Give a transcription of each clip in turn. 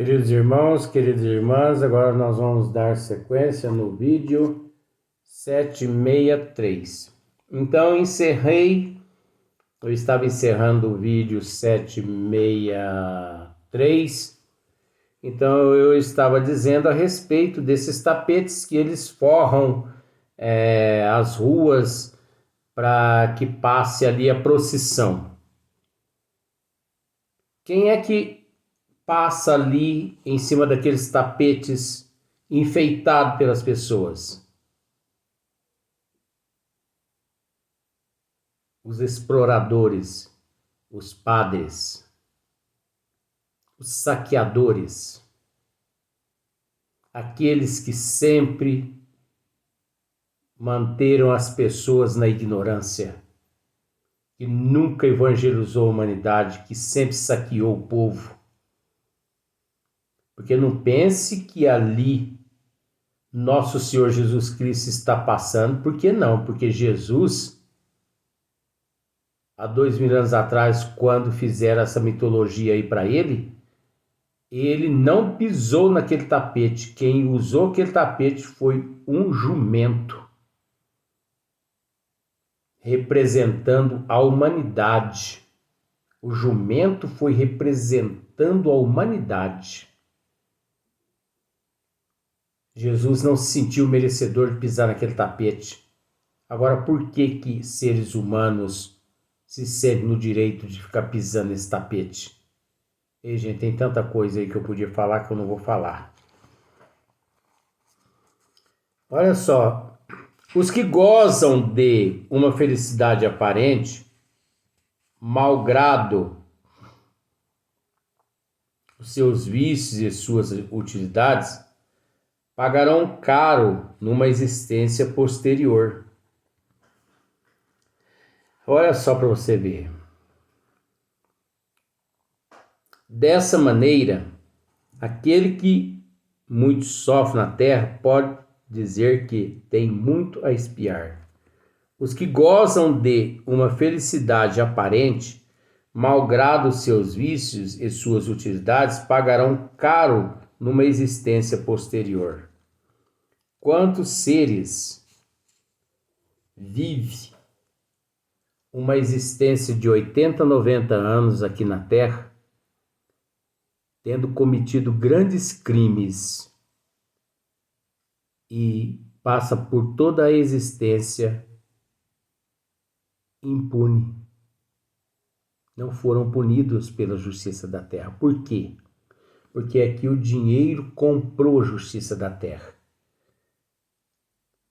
Queridos irmãos, queridas irmãs, agora nós vamos dar sequência no vídeo 763. Então, eu estava encerrando o vídeo 763. Então, eu estava dizendo a respeito desses tapetes que eles forram as ruas para que passe ali a procissão. Quem é que passa ali em cima daqueles tapetes enfeitado pelas pessoas? Os exploradores, os padres, os saqueadores, aqueles que sempre manteram as pessoas na ignorância, que nunca evangelizou a humanidade, que sempre saqueou o povo. Porque não pense que ali nosso Senhor Jesus Cristo está passando. Por que não? Porque Jesus, há 2000 anos atrás, quando fizeram essa mitologia aí para ele não pisou naquele tapete. Quem usou aquele tapete foi um jumento, representando a humanidade. O jumento foi representando a humanidade. Jesus não se sentiu merecedor de pisar naquele tapete. Agora, por que seres humanos se sentem no direito de ficar pisando nesse tapete? Ei, gente, tem tanta coisa aí que eu podia falar que eu não vou falar. Olha só, os que gozam de uma felicidade aparente, malgrado os seus vícios e suas utilidades, pagarão caro numa existência posterior. Olha só para você ver. Dessa maneira, aquele que muito sofre na terra pode dizer que tem muito a expiar. Os que gozam de uma felicidade aparente, malgrado os seus vícios e suas utilidades, pagarão caro numa existência posterior. Quantos seres vivem uma existência de 80, 90 anos aqui na Terra, tendo cometido grandes crimes e passa por toda a existência impune. Não foram punidos pela justiça da Terra. Por quê? Porque aqui o dinheiro comprou a justiça da Terra.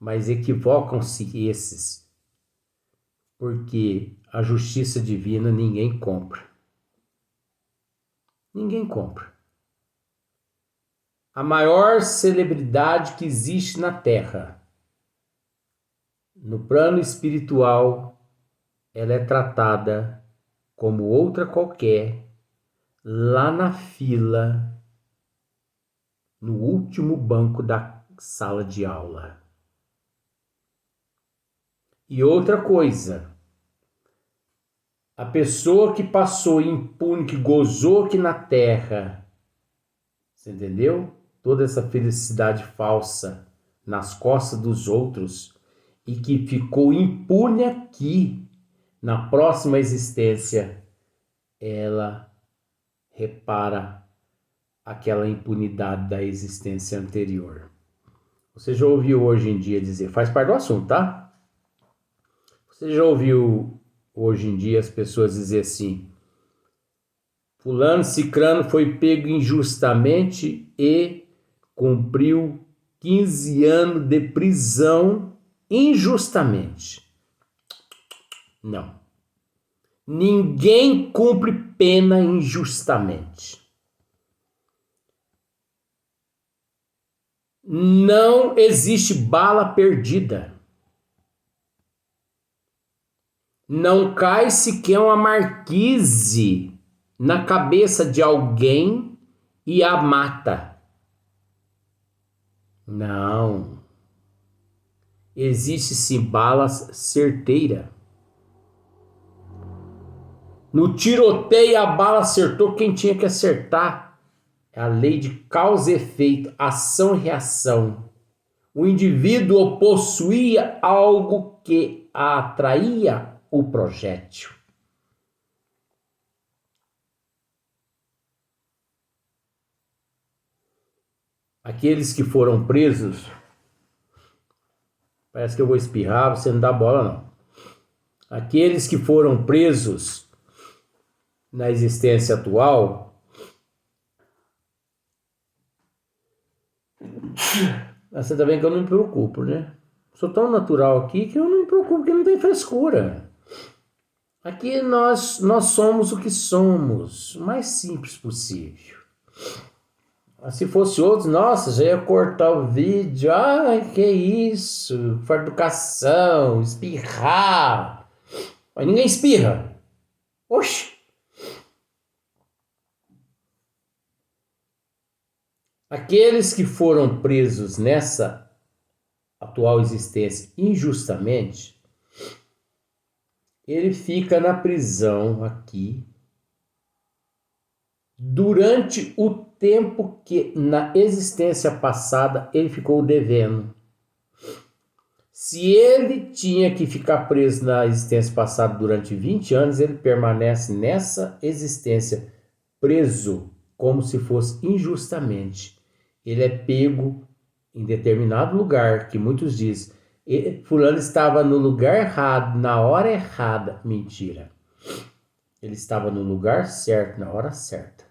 Mas equivocam-se esses, porque a justiça divina ninguém compra. Ninguém compra. A maior celebridade que existe na Terra, no plano espiritual, ela é tratada como outra qualquer, lá na fila, no último banco da sala de aula. E outra coisa, a pessoa que passou impune, que gozou aqui na terra, você entendeu? Toda essa felicidade falsa nas costas dos outros e que ficou impune aqui, na próxima existência, ela repara aquela impunidade da existência anterior. Você já ouviu hoje em dia dizer, faz parte do assunto, tá? Você já ouviu hoje em dia as pessoas dizer assim, fulano, cicrano foi pego injustamente e cumpriu 15 anos de prisão injustamente. Não. Ninguém cumpre pena injustamente. Não existe bala perdida. Não cai sequer uma marquise na cabeça de alguém e a mata. Não. Existe sim balas certeiras. No tiroteio a bala acertou quem tinha que acertar. É a lei de causa e efeito, ação e reação. O indivíduo possuía algo que atraía o projétil. Aqueles que foram presos, parece que eu vou espirrar, você não dá bola não. Aqueles que foram presos na existência atual, você tá vendo que eu não me preocupo, né? Sou tão natural aqui que eu não me preocupo, porque não tem frescura. Aqui nós somos o que somos, o mais simples possível. Se fosse outros, nossa, já ia cortar o vídeo. Ai, que isso? For educação, espirrar. Mas ninguém espirra. Oxi. Aqueles que foram presos nessa atual existência injustamente, ele fica na prisão aqui durante o tempo que na existência passada ele ficou devendo. Se ele tinha que ficar preso na existência passada durante 20 anos, ele permanece nessa existência preso como se fosse injustamente. Ele é pego em determinado lugar, que muitos dizem, fulano estava no lugar errado, na hora errada. Mentira. Ele estava no lugar certo, na hora certa.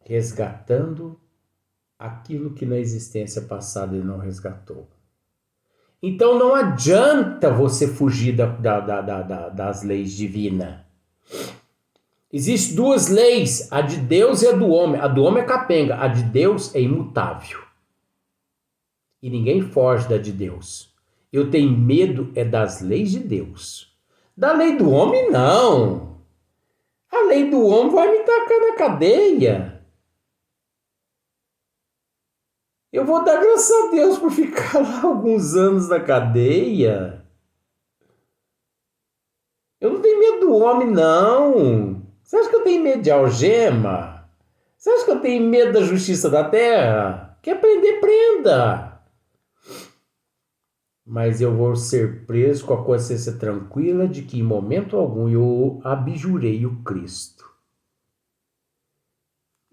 Resgatando aquilo que na existência passada ele não resgatou. Então não adianta você fugir das leis divinas. Existem duas leis, a de Deus e a do homem. A do homem é capenga, a de Deus é imutável. E ninguém foge da de Deus. Eu tenho medo é das leis de Deus. Da lei do homem, não. A lei do homem vai me tacar na cadeia. Eu vou dar graças a Deus por ficar lá alguns anos na cadeia. Eu não tenho medo do homem, não. Você acha que eu tenho medo de algema? Você acha que eu tenho medo da justiça da terra? Quer prender, prenda. Mas eu vou ser preso com a consciência tranquila de que em momento algum eu abjurei o Cristo.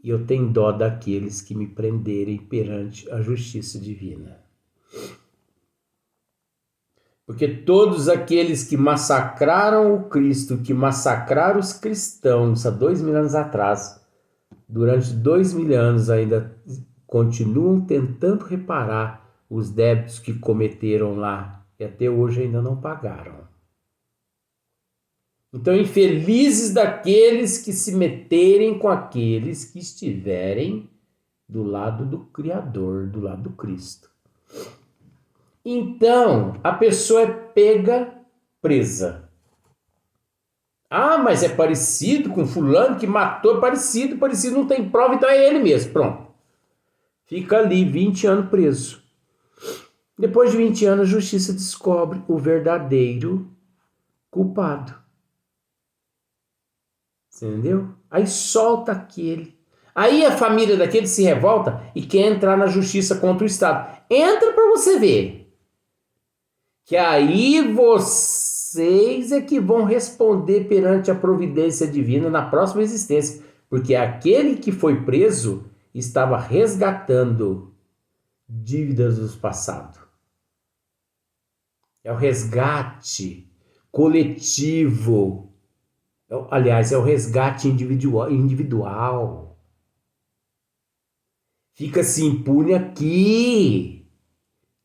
E eu tenho dó daqueles que me prenderem perante a justiça divina. Porque todos aqueles que massacraram o Cristo, que massacraram os cristãos há 2000 anos atrás, durante 2000 anos ainda continuam tentando reparar os débitos que cometeram lá e até hoje ainda não pagaram. Então, infelizes daqueles que se meterem com aqueles que estiverem do lado do Criador, do lado do Cristo. Então, a pessoa é pega, presa. Ah, mas é parecido com fulano que matou, é parecido, não tem prova, então é ele mesmo, pronto. Fica ali 20 anos preso. Depois de 20 anos, a justiça descobre o verdadeiro culpado. Você entendeu? Aí solta aquele. Aí a família daquele se revolta e quer entrar na justiça contra o Estado. Entra para você ver. Que aí vocês é que vão responder perante a providência divina na próxima existência. Porque aquele que foi preso estava resgatando dívidas do passado. É o resgate coletivo. Aliás, é o resgate individual. Fica-se impune aqui,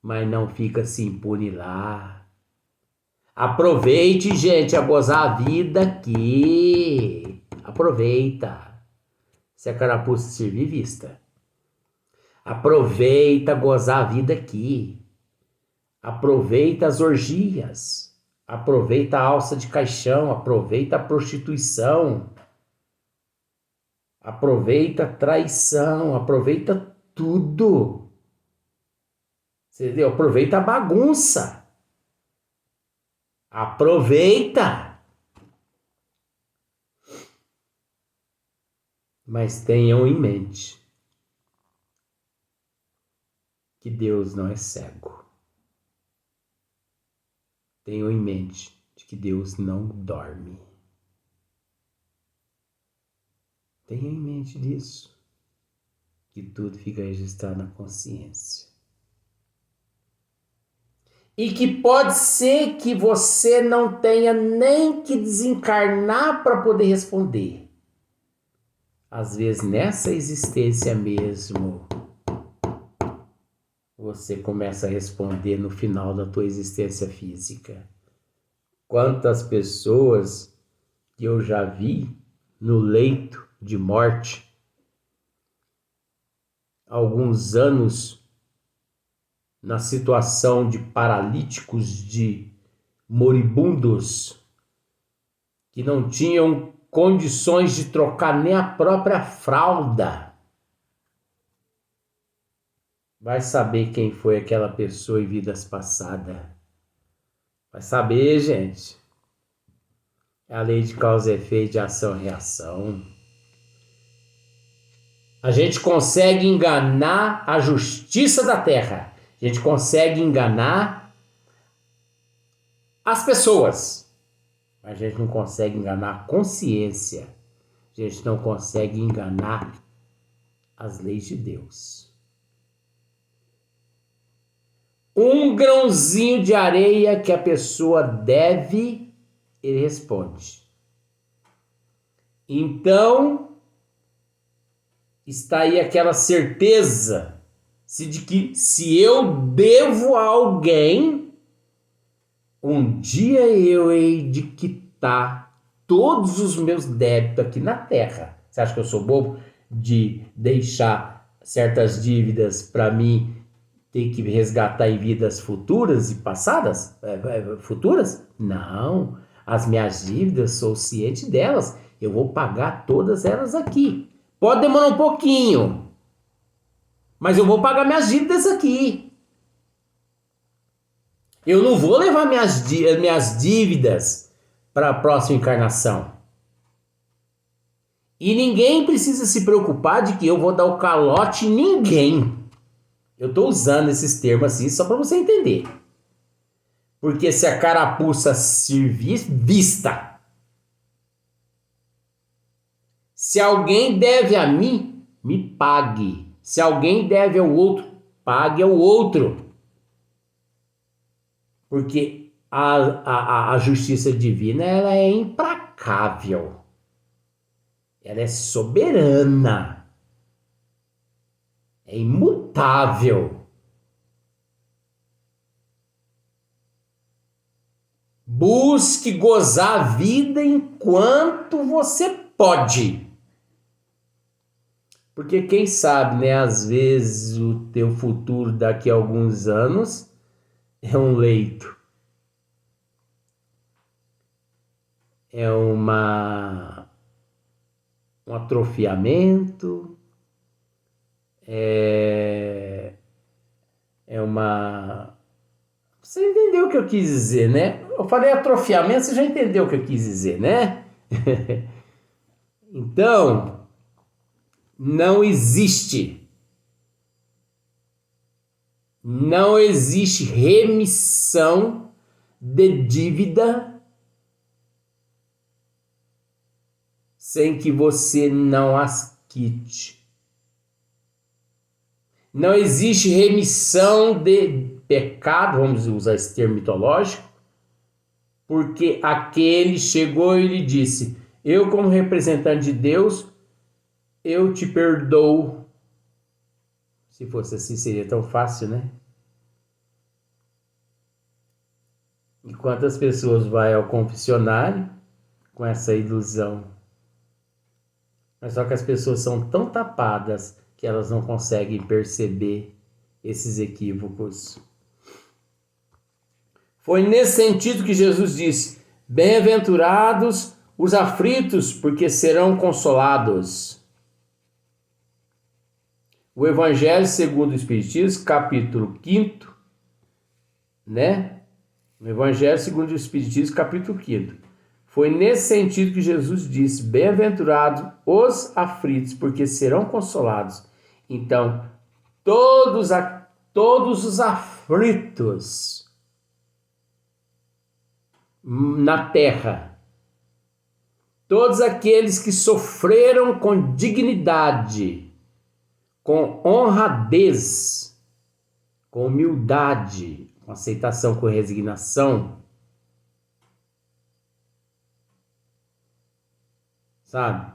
mas não fica-se impune lá. Aproveite, gente, a gozar a vida aqui. Aproveita. Se a carapuça servir, vista. Aproveita gozar a vida aqui. Aproveita as orgias. Aproveita a alça de caixão. Aproveita a prostituição. Aproveita a traição. Aproveita tudo. Entendeu? Aproveita a bagunça. Aproveita. Mas tenham em mente que Deus não é cego. Tenham em mente de que Deus não dorme. Tenham em mente disso, que tudo fica registrado na consciência. E que pode ser que você não tenha nem que desencarnar para poder responder. Às vezes, nessa existência mesmo, você começa a responder no final da tua existência física. Quantas pessoas que eu já vi no leito de morte, alguns anos na situação de paralíticos, de moribundos, que não tinham condições de trocar nem a própria fralda. Vai saber quem foi aquela pessoa em vidas passadas. Vai saber, gente. É a lei de causa e efeito, de ação e reação. A gente consegue enganar a justiça da terra. A gente consegue enganar as pessoas. Mas a gente não consegue enganar a consciência. A gente não consegue enganar as leis de Deus. Um grãozinho de areia que a pessoa deve, ele responde. Então, está aí aquela certeza de que se eu devo a alguém, um dia eu hei de quitar todos os meus débitos aqui na terra. Você acha que eu sou bobo de deixar certas dívidas para mim ter que resgatar em vidas futuras e passadas? Futuras? Não. As minhas dívidas, sou ciente delas. Eu vou pagar todas elas aqui. Pode demorar um pouquinho, mas eu vou pagar minhas dívidas aqui. Eu não vou levar minhas dívidas para a próxima encarnação. E ninguém precisa se preocupar de que eu vou dar o calote em ninguém. Eu estou usando esses termos assim só para você entender. Porque se a carapuça servir, vista. Se alguém deve a mim, me pague. Se alguém deve ao outro, pague ao outro. Porque a justiça divina, ela é implacável. Ela é soberana. É imutável. Busque gozar a vida enquanto você pode. Porque quem sabe, né? Às vezes o teu futuro daqui a alguns anos é um leito. É um atrofiamento. É uma... Você entendeu o que eu quis dizer, né? Eu falei atrofiamento, você já entendeu o que eu quis dizer, né? Então, não existe remissão de dívida sem que você não as quite. Não existe remissão de pecado, vamos usar esse termo mitológico, porque aquele chegou e lhe disse: eu, como representante de Deus, eu te perdoo. Se fosse assim, seria tão fácil, né? E quantas pessoas vai ao confessionário com essa ilusão? Mas só que as pessoas são tão tapadas que elas não conseguem perceber esses equívocos. Foi nesse sentido que Jesus disse: bem-aventurados os aflitos, porque serão consolados. O Evangelho segundo o Espiritismo, capítulo 5, né? O Evangelho segundo o Espiritismo, capítulo 5. Foi nesse sentido que Jesus disse: bem-aventurados os aflitos, porque serão consolados. Então, todos os aflitos na terra, todos aqueles que sofreram com dignidade, com honradez, com humildade, com aceitação, com resignação, sabe?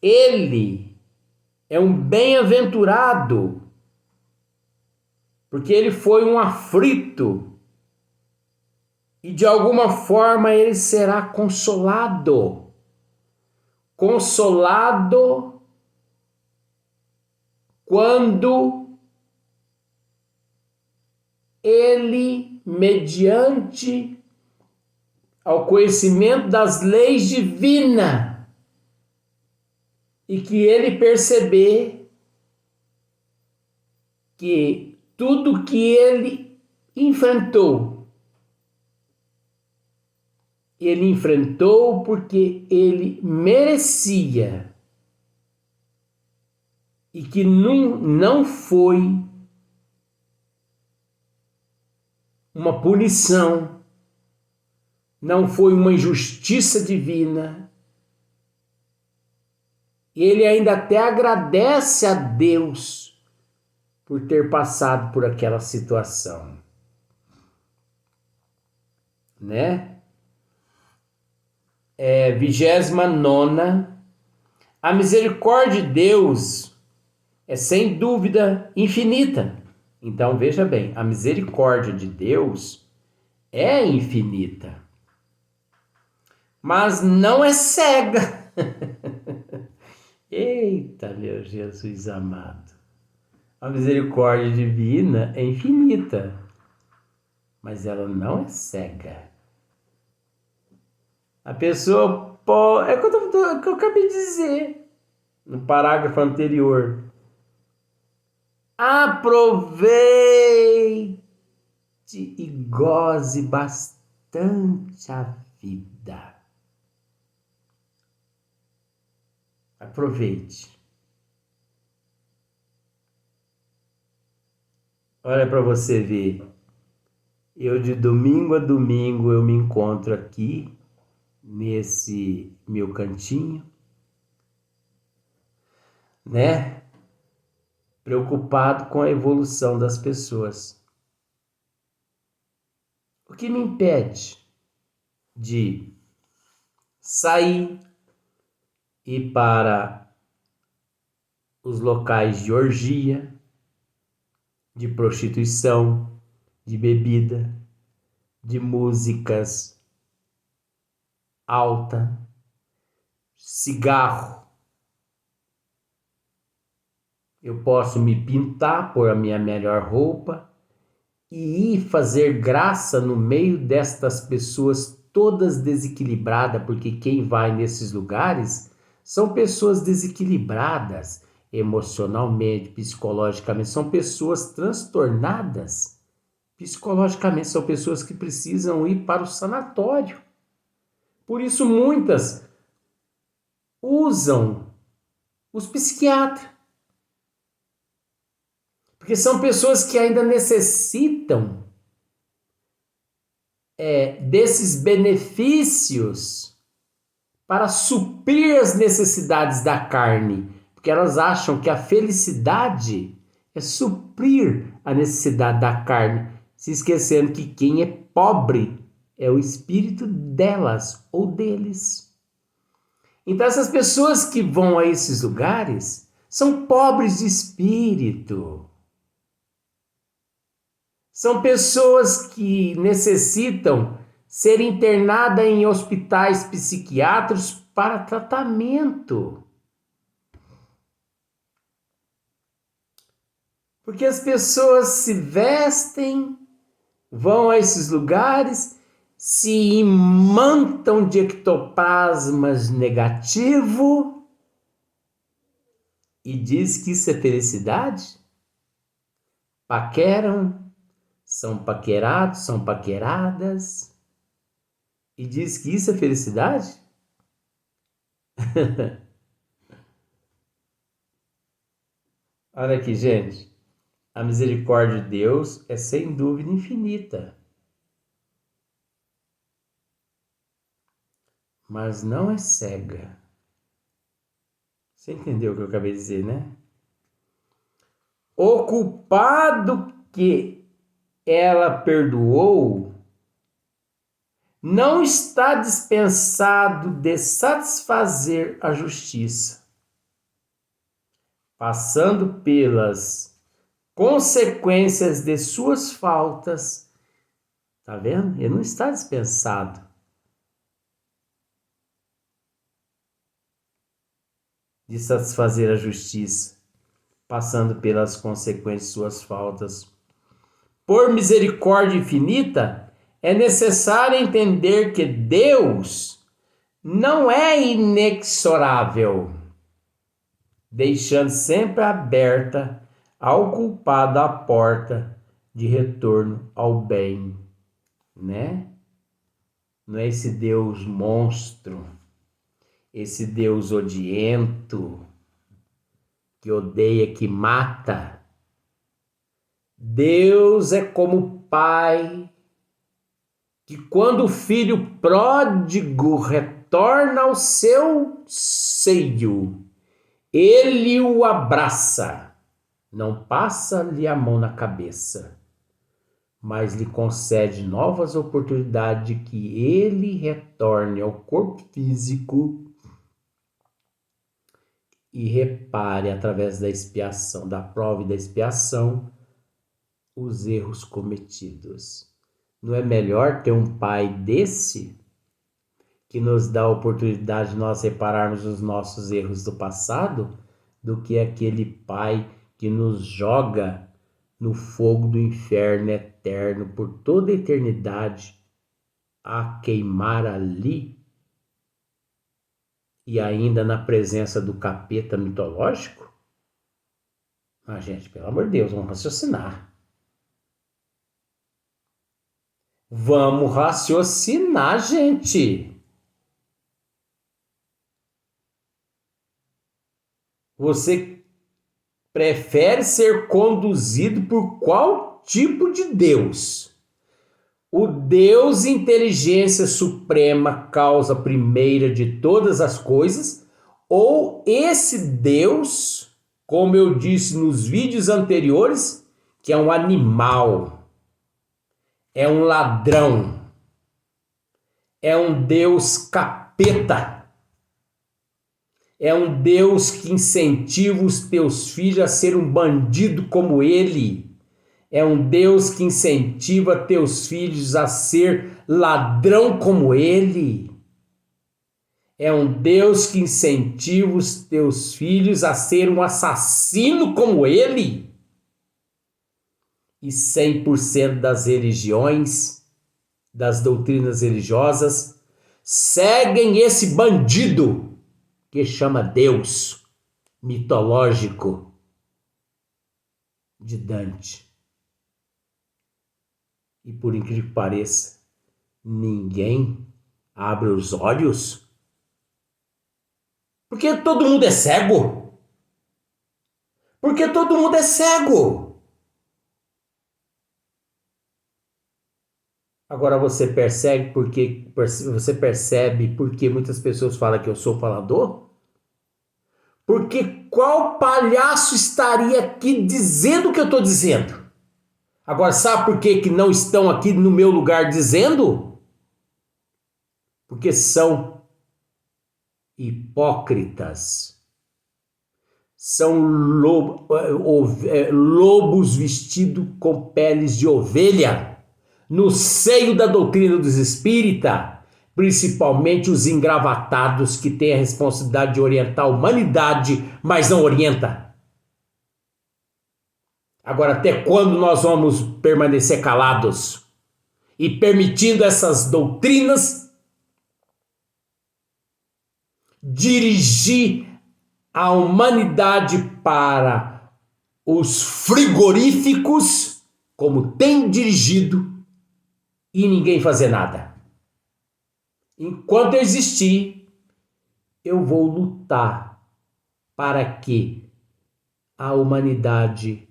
Ele é um bem-aventurado, porque ele foi um aflito e de alguma forma ele será consolado. Consolado quando ele, mediante ao conhecimento das leis divinas, e que ele perceber que tudo que ele enfrentou porque ele merecia e que não foi uma punição, não foi uma injustiça divina. Ele ainda até agradece a Deus por ter passado por aquela situação, né? 29ª, a misericórdia de Deus é sem dúvida infinita. Então veja bem, a misericórdia de Deus é infinita, mas não é cega. Eita, meu Jesus amado. A misericórdia divina é infinita, mas ela não é cega. A pessoa pode... É o que eu acabei de dizer no parágrafo anterior. Aproveite e goze bastante a vida. Aproveite. Olha para você ver. Eu de domingo a domingo eu me encontro aqui nesse meu cantinho, né? Preocupado com a evolução das pessoas. O que me impede de sair e para os locais de orgia, de prostituição, de bebida, de músicas alta, cigarro. Eu posso me pintar, pôr a minha melhor roupa e ir fazer graça no meio destas pessoas todas desequilibradas, porque quem vai nesses lugares são pessoas desequilibradas emocionalmente, psicologicamente, são pessoas transtornadas psicologicamente, são pessoas que precisam ir para o sanatório. Por isso muitas usam os psiquiatras, porque são pessoas que ainda necessitam desses benefícios para suprir as necessidades da carne, porque elas acham que a felicidade é suprir a necessidade da carne, se esquecendo que quem é pobre é o espírito delas ou deles. Então essas pessoas que vão a esses lugares são pobres de espírito. São pessoas que necessitam ser internadas em hospitais psiquiátricos para tratamento. Porque as pessoas se vestem, vão a esses lugares, se imantam de ectoplasmas negativo e diz que isso é felicidade? Paqueram, são paquerados, são paqueradas, E diz que isso é felicidade? Olha aqui, gente. A misericórdia de Deus é sem dúvida infinita. Mas não é cega. Você entendeu o que eu acabei de dizer, né? O culpado que ela perdoou não está dispensado de satisfazer a justiça, passando pelas consequências de suas faltas. Tá vendo? Ele não está dispensado de satisfazer a justiça, passando pelas consequências de suas faltas. Por misericórdia infinita, é necessário entender que Deus não é inexorável, deixando sempre aberta ao culpado a porta de retorno ao bem, né? Não é esse Deus monstro, esse Deus odiento, que odeia, que mata. Deus é como pai que, quando o filho pródigo retorna ao seu seio, ele o abraça, não passa-lhe a mão na cabeça, mas lhe concede novas oportunidades de que ele retorne ao corpo físico e repare, através da expiação, da prova e da expiação, os erros cometidos. Não é melhor ter um pai desse, que nos dá a oportunidade de nós repararmos os nossos erros do passado, do que aquele pai que nos joga no fogo do inferno eterno por toda a eternidade, a queimar ali, e ainda na presença do capeta mitológico? Ah, gente, pelo amor de Deus, vamos raciocinar. Vamos raciocinar, gente. Você prefere ser conduzido por qual tipo de Deus? O Deus inteligência suprema, causa primeira de todas as coisas, ou esse Deus, como eu disse nos vídeos anteriores, que é um animal, é um ladrão, é um Deus capeta, é um Deus que incentiva os teus filhos a ser um bandido como ele. É um Deus que incentiva teus filhos a ser ladrão como ele. É um Deus que incentiva os teus filhos a ser um assassino como ele. E 100% das religiões, das doutrinas religiosas, seguem esse bandido que chama Deus mitológico de Dante. E por incrível que pareça, ninguém abre os olhos, porque todo mundo é cego. Porque todo mundo é cego. Agora você percebe porque muitas pessoas falam que eu sou falador? Porque qual palhaço estaria aqui dizendo o que eu estou dizendo? Agora, sabe por que não estão aqui no meu lugar dizendo? Porque são hipócritas. São lobos vestidos com peles de ovelha, no seio da doutrina dos espíritas, principalmente os engravatados que têm a responsabilidade de orientar a humanidade, mas não orienta. Agora, até quando nós vamos permanecer calados e permitindo essas doutrinas dirigir a humanidade para os frigoríficos, como tem dirigido, e ninguém fazer nada? Enquanto eu existir, eu vou lutar para que a humanidade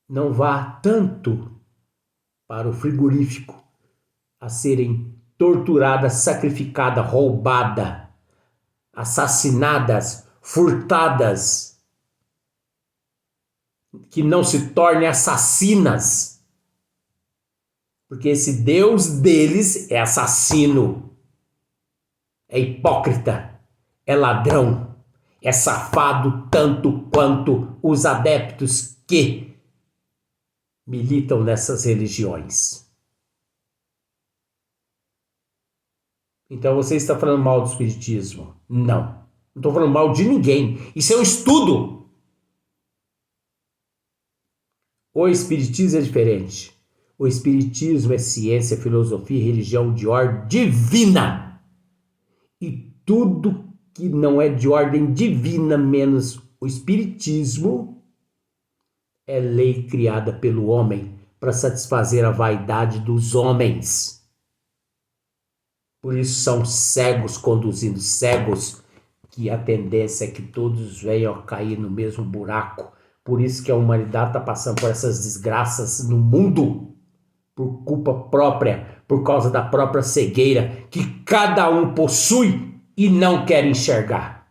não vá tanto para o frigorífico a serem torturadas, sacrificadas, roubadas, assassinadas, furtadas, que não se tornem assassinas. Porque esse Deus deles é assassino, é hipócrita, é ladrão, é safado tanto quanto os adeptos que militam nessas religiões. Então você está falando mal do espiritismo? Não. Não estou falando mal de ninguém. Isso é um estudo. O espiritismo é diferente. O espiritismo é ciência, filosofia e religião de ordem divina. E tudo que não é de ordem divina, menos o espiritismo, é lei criada pelo homem para satisfazer a vaidade dos homens. Por isso são cegos conduzindo cegos, que a tendência é que todos venham a cair no mesmo buraco. Por isso que a humanidade está passando por essas desgraças no mundo, por culpa própria, por causa da própria cegueira que cada um possui e não quer enxergar.